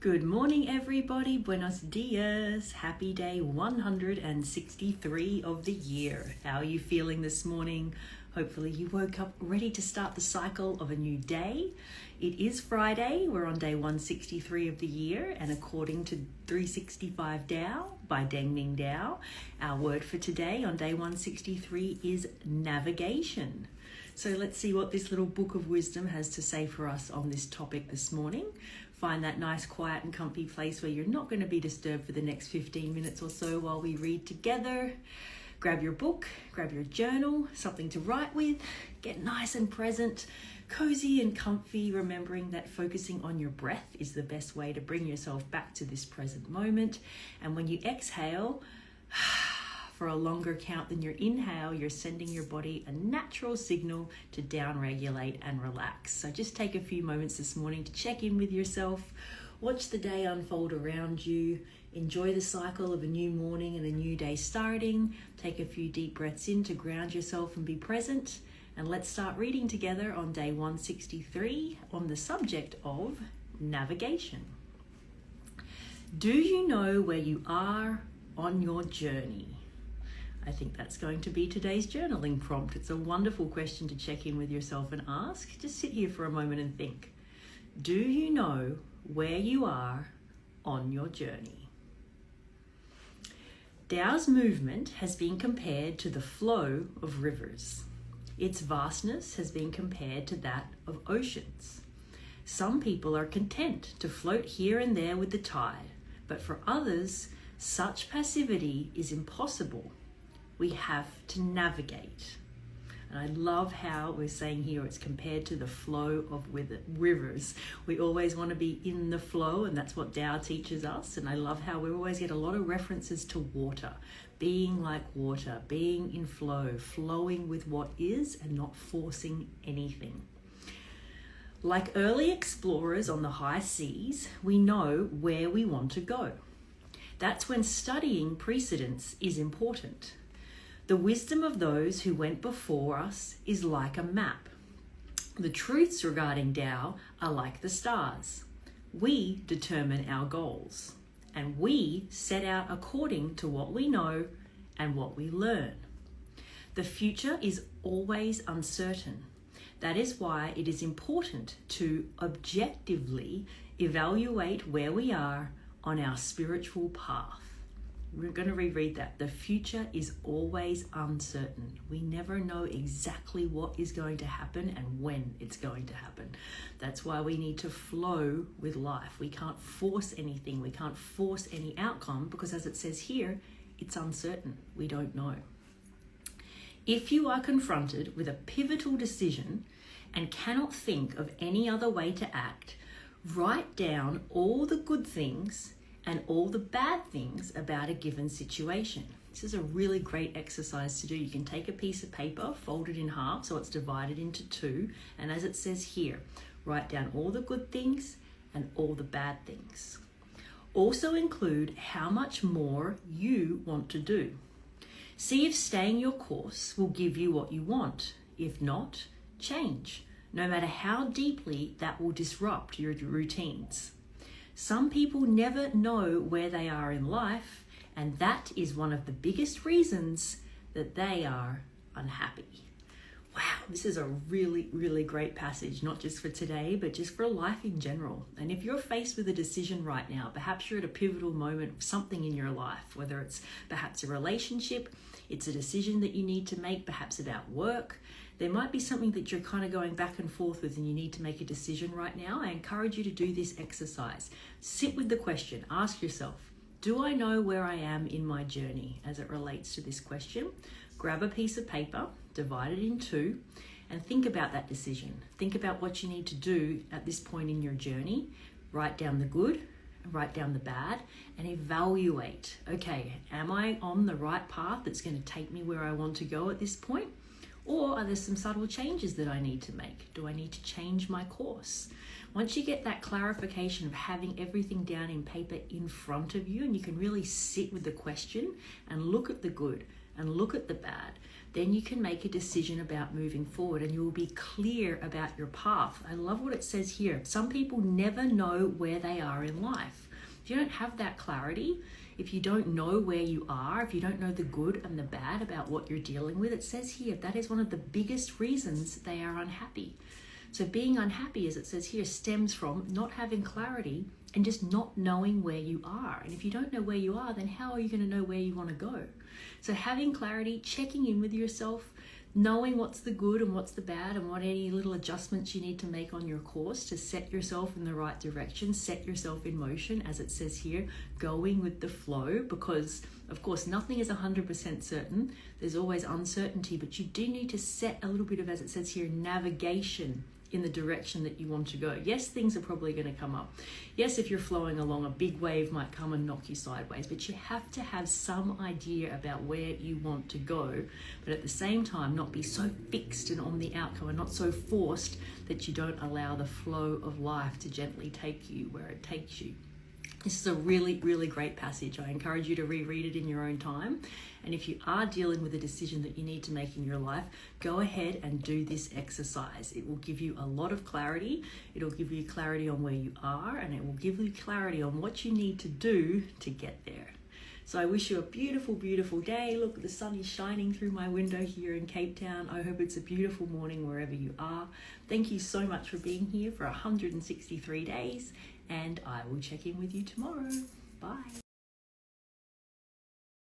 Good morning, everybody. Buenos dias. Happy day 163 of the year. How are you feeling this morning? Hopefully you woke up ready to start the cycle of a new day. It is Friday. We're on day 163 of the year, and according to 365 Tao by Deng Ming Tao, our word for today on day 163 is navigation. So let's see what this little book of wisdom has to say for us on this topic this morning. Find that nice, quiet and comfy place where you're not going to be disturbed for the next 15 minutes or so while we read together. Grab your book, grab your journal, something to write with, get nice and present, cozy and comfy, remembering that focusing on your breath is the best way to bring yourself back to this present moment. And when you exhale, for a longer count than your inhale, you're sending your body a natural signal to down-regulate and relax. So just take a few moments this morning to check in with yourself, watch the day unfold around you, enjoy the cycle of a new morning and a new day starting, take a few deep breaths in to ground yourself and be present, and let's start reading together on day 163 on the subject of navigation. Do you know where you are on your journey? I think that's going to be today's journaling prompt. It's a wonderful question to check in with yourself and ask. Just sit here for a moment and think. Do you know where you are on your journey? Tao's movement has been compared to the flow of rivers. Its vastness has been compared to that of oceans. Some people are content to float here and there with the tide, but for others, such passivity is impossible. We have to navigate. And I love how we're saying here it's compared to the flow of rivers. We always want to be in the flow, and that's what Tao teaches us. And I love how we always get a lot of references to water, being like water, being in flow, flowing with what is and not forcing anything. Like early explorers on the high seas, we know where we want to go. That's when studying precedents is important. The wisdom of those who went before us is like a map. The truths regarding Tao are like the stars. We determine our goals, and we set out according to what we know and what we learn. The future is always uncertain. That is why it is important to objectively evaluate where we are on our spiritual path. We're going to reread that. The future is always uncertain. We never know exactly what is going to happen and when it's going to happen. That's why we need to flow with life. We can't force anything. We can't force any outcome because, as it says here, it's uncertain. We don't know. If you are confronted with a pivotal decision and cannot think of any other way to act, write down all the good things and all the bad things about a given situation. This is a really great exercise to do. You can take a piece of paper, fold it in half so it's divided into two, and as it says here, write down all the good things and all the bad things. Also include how much more you want to do. See if staying your course will give you what you want. If not, change, no matter how deeply that will disrupt your routines. Some people never know where they are in life, and that is one of the biggest reasons that they are unhappy. Wow, this is a really, really great passage, not just for today, but just for life in general. And if you're faced with a decision right now, perhaps you're at a pivotal moment of something in your life, whether it's perhaps a relationship, it's a decision that you need to make, perhaps about work. There might be something that you're kind of going back and forth with and you need to make a decision right now. I encourage you to do this exercise. Sit with the question. Ask yourself, do I know where I am in my journey as it relates to this question? Grab a piece of paper, divide it in two, and think about that decision. Think about what you need to do at this point in your journey. Write down the good, write down the bad, and evaluate. Okay, am I on the right path that's going to take me where I want to go at this point? Or are there some subtle changes that I need to make? Do I need to change my course? Once you get that clarification of having everything down in paper in front of you, and you can really sit with the question and look at the good and look at the bad, then you can make a decision about moving forward and you will be clear about your path. I love what it says here. Some people never know where they are in life. If you don't have that clarity, if you don't know where you are, if you don't know the good and the bad about what you're dealing with, it says here that is one of the biggest reasons they are unhappy. So being unhappy, as it says here, stems from not having clarity and just not knowing where you are. And if you don't know where you are, then how are you going to know where you want to go? So having clarity, checking in with yourself, knowing what's the good and what's the bad and what any little adjustments you need to make on your course to set yourself in the right direction, set yourself in motion, as it says here, going with the flow, because of course nothing is 100% certain. There's always uncertainty, but you do need to set a little bit of, as it says here, navigation in the direction that you want to go. Yes, things are probably going to come up. Yes, if you're flowing along, a big wave might come and knock you sideways, but you have to have some idea about where you want to go, but at the same time not be so fixed and on the outcome and not so forced that you don't allow the flow of life to gently take you where it takes you. This is a really, really great passage. I encourage you to reread it in your own time. And if you are dealing with a decision that you need to make in your life, go ahead and do this exercise. It will give you a lot of clarity. It'll give you clarity on where you are, and it will give you clarity on what you need to do to get there. So I wish you a beautiful, beautiful day. Look, the sun is shining through my window here in Cape Town. I hope it's a beautiful morning wherever you are. Thank you so much for being here for 163 days, and I will check in with you tomorrow. Bye.